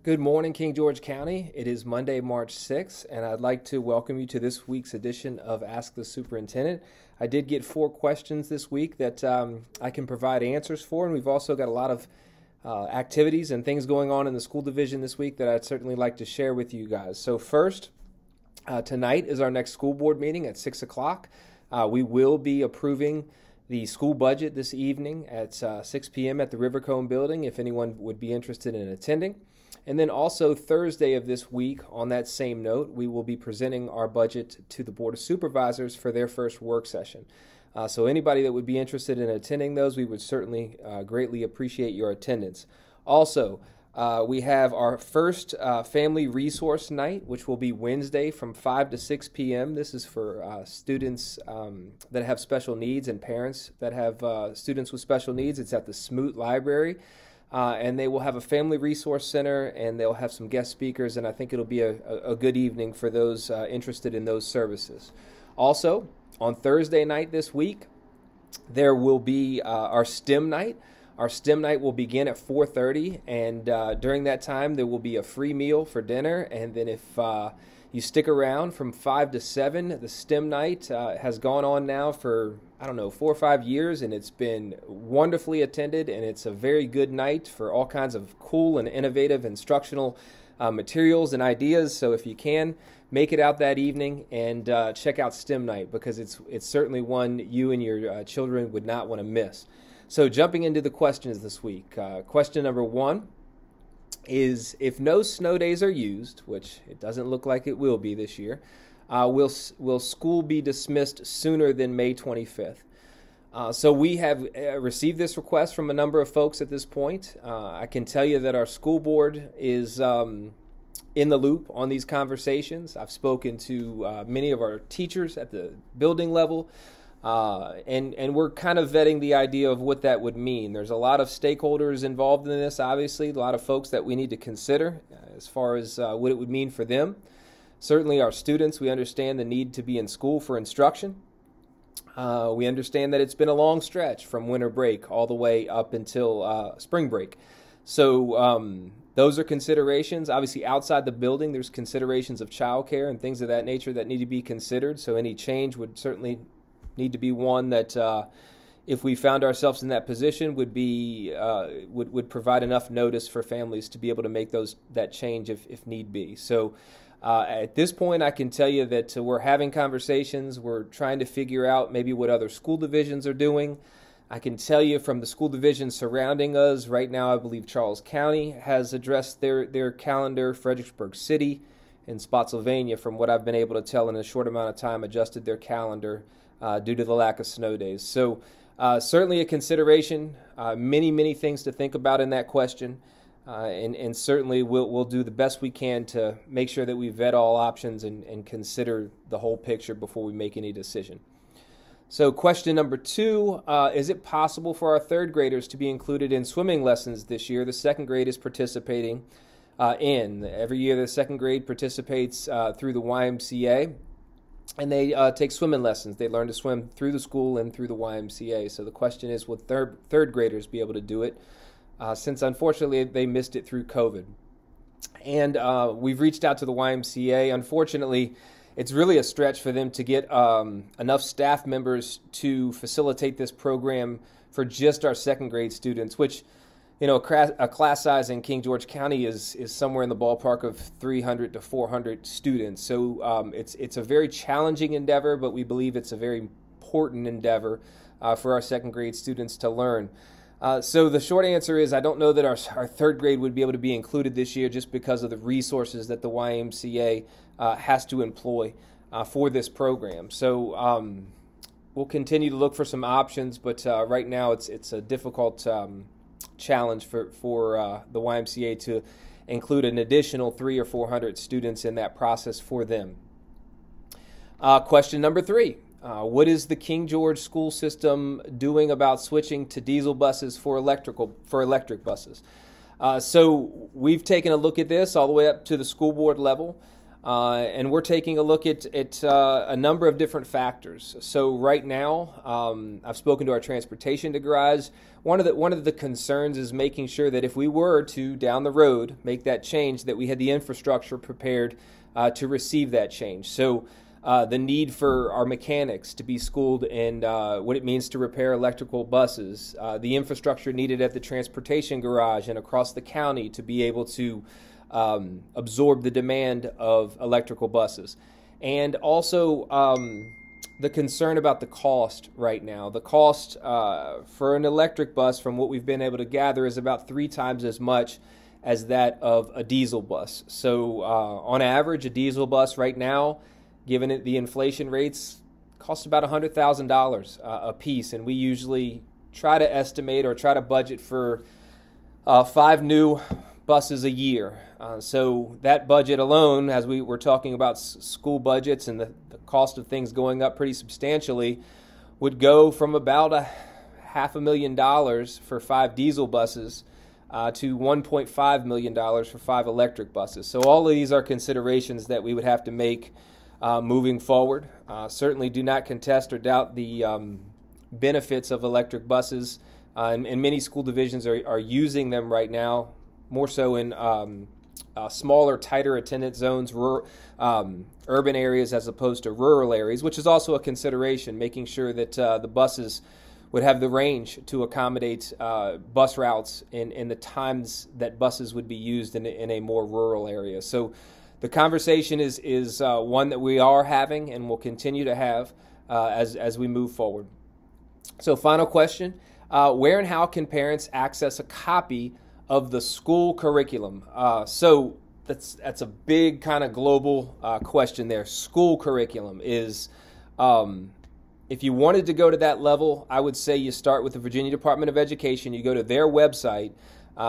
Good morning, King George County. It is Monday, March 6th, and I'd like to welcome you to this week's edition of Ask the Superintendent. I did get 4 questions this week that I can provide answers for, and we've also got a lot of activities and things going on in the school division this week that I'd certainly like to share with you guys. So first, tonight is our next school board meeting at 6 o'clock. We will be approving the school budget this evening at 6 p.m. at the Rivercombe building if anyone would be interested in attending. And then also Thursday of this week, on that same note, we will be presenting our budget to the Board of Supervisors for their first work session. So anybody that would be interested in attending those, we would certainly greatly appreciate your attendance. Also, we have our first family resource night, which will be Wednesday from 5 to 6 p.m. This is for students that have special needs and parents that have students with special needs. It's at the Smoot Library. And they will have a family resource center, and they'll have some guest speakers, and I think it'll be a good evening for those interested in those services. Also, on Thursday night this week, there will be our STEM night. Our STEM night will begin at 4:30, and during that time, there will be a free meal for dinner, and then if you stick around from 5 to 7, the STEM night has gone on now for, 4 or 5 years, and it's been wonderfully attended, and it's a very good night for all kinds of cool and innovative instructional materials and ideas. So if you can, make it out that evening and check out STEM night, because it's certainly one you and your children would not want to miss. So jumping into the questions this week, question number 1 is, if no snow days are used, which it doesn't look like it will be this year, will school be dismissed sooner than May 25th? So we have received this request from a number of folks at this point. I can tell you that our school board is in the loop on these conversations. I've spoken to many of our teachers at the building level, and we're kind of vetting the idea of what that would mean. There's a lot of stakeholders involved in this, obviously, a lot of folks that we need to consider as far as what it would mean for them. Certainly our students, we understand the need to be in school for instruction. We understand that it's been a long stretch from winter break all the way up until spring break. So those are considerations. Obviously, outside the building, there's considerations of childcare and things of that nature that need to be considered. So any change would certainly need to be one that, if we found ourselves in that position, would provide enough notice for families to be able to make that change if need be. So at this point, I can tell you that we're having conversations. We're trying to figure out maybe what other school divisions are doing. I can tell you from the school divisions surrounding us, right now I believe Charles County has addressed their calendar. Fredericksburg City and Spotsylvania, from what I've been able to tell in a short amount of time, adjusted their calendar due to the lack of snow days. So certainly a consideration, many things to think about in that question. And certainly we'll do the best we can to make sure that we vet all options and consider the whole picture before we make any decision. So question number 2, is it possible for our 3rd graders to be included in swimming lessons this year? The 2nd grade is participating in. Every year the 2nd grade participates through the YMCA, and they take swimming lessons. They learn to swim through the school and through the YMCA. So the question is, will third graders be able to do it? Since unfortunately they missed it through COVID. And we've reached out to the YMCA. Unfortunately, it's really a stretch for them to get enough staff members to facilitate this program for just our 2nd grade students, which, a class size in King George County is somewhere in the ballpark of 300 to 400 students. So it's a very challenging endeavor, but we believe it's a very important endeavor for our 2nd grade students to learn. So the short answer is, I don't know that our 3rd grade would be able to be included this year, just because of the resources that the YMCA has to employ for this program. So we'll continue to look for some options, but right now it's a difficult challenge for the YMCA to include an additional 300 or 400 students in that process for them. Question number 3. What is the King George school system doing about switching to diesel buses for electric buses? So we've taken a look at this all the way up to the school board level, and we're taking a look at a number of different factors. So right now, I've spoken to our transportation garage. one of the concerns is making sure that if we were to down the road make that change, that we had the infrastructure prepared to receive that change. So the need for our mechanics to be schooled in what it means to repair electrical buses, the infrastructure needed at the transportation garage and across the county to be able to absorb the demand of electrical buses. And also the concern about the cost right now. The cost for an electric bus, from what we've been able to gather, is about 3 times as much as that of a diesel bus. So on average, a diesel bus right now, given it the inflation rates, costs about $100,000 a piece, and we usually try to estimate or try to budget for 5 new buses a year. So that budget alone, as we were talking about school budgets and the cost of things going up pretty substantially, would go from about $500,000 for 5 diesel buses to $1.5 million for 5 electric buses. So all of these are considerations that we would have to make moving forward. Certainly do not contest or doubt the benefits of electric buses, and many school divisions are using them right now, more so in smaller, tighter attendance zones, urban areas as opposed to rural areas, which is also a consideration, making sure that the buses would have the range to accommodate bus routes in the times that buses would be used in a more rural area. So the conversation is one that we are having and will continue to have as we move forward. So final question, where and how can parents access a copy of the school curriculum? So that's a big kind of global question there. School curriculum is, if you wanted to go to that level, I would say you start with the Virginia Department of Education. You go to their website,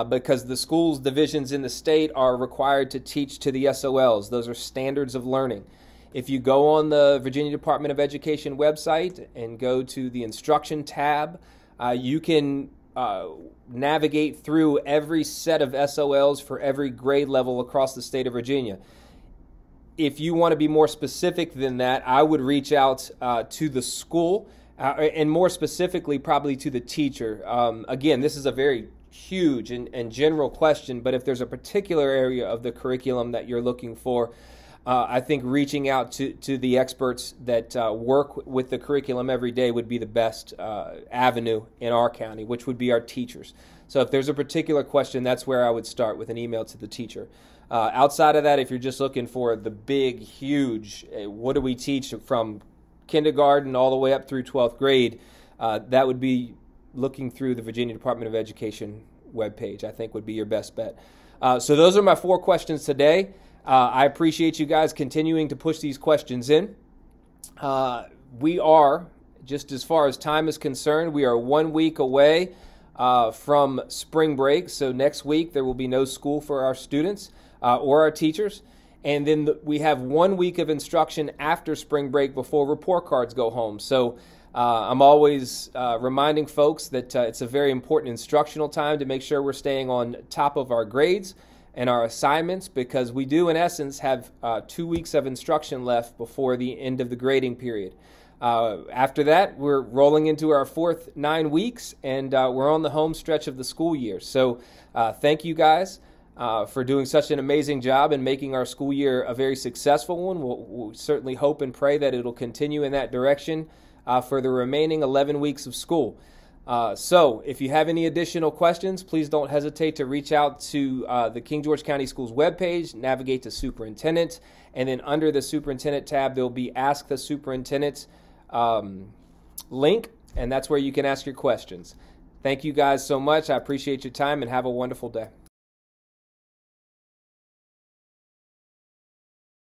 because the schools divisions in the state are required to teach to the SOLs. Those are standards of learning. If you go on the Virginia Department of Education website and go to the instruction tab, you can navigate through every set of SOLs for every grade level across the state of Virginia. If you want to be more specific than that, I would reach out to the school, and more specifically probably to the teacher. Again, this is a very huge and general question, but if there's a particular area of the curriculum that you're looking for, I think reaching out to the experts that work with the curriculum every day would be the best avenue in our county, which would be our teachers. So if there's a particular question, that's where I would start, with an email to the teacher. Outside of that, if you're just looking for the big, huge, what do we teach from kindergarten all the way up through 12th grade, that would be looking through the Virginia Department of Education webpage, I think would be your best bet. So those are my 4 questions today. I appreciate you guys continuing to push these questions in. We are, just as far as time is concerned, we are 1 week away from spring break. So next week there will be no school for our students or our teachers. And then we have 1 week of instruction after spring break before report cards go home. So I'm always reminding folks that it's a very important instructional time to make sure we're staying on top of our grades and our assignments, because we do in essence have 2 weeks of instruction left before the end of the grading period. After that, we're rolling into our 4th 9 weeks, and we're on the home stretch of the school year. So thank you guys for doing such an amazing job and making our school year a very successful one. We'll certainly hope and pray that it'll continue in that direction for the remaining 11 weeks of school. So if you have any additional questions, please don't hesitate to reach out to the King George County Schools webpage, navigate to Superintendent, and then under the Superintendent tab, there'll be Ask the Superintendent link, and that's where you can ask your questions. Thank you guys so much. I appreciate your time, and have a wonderful day.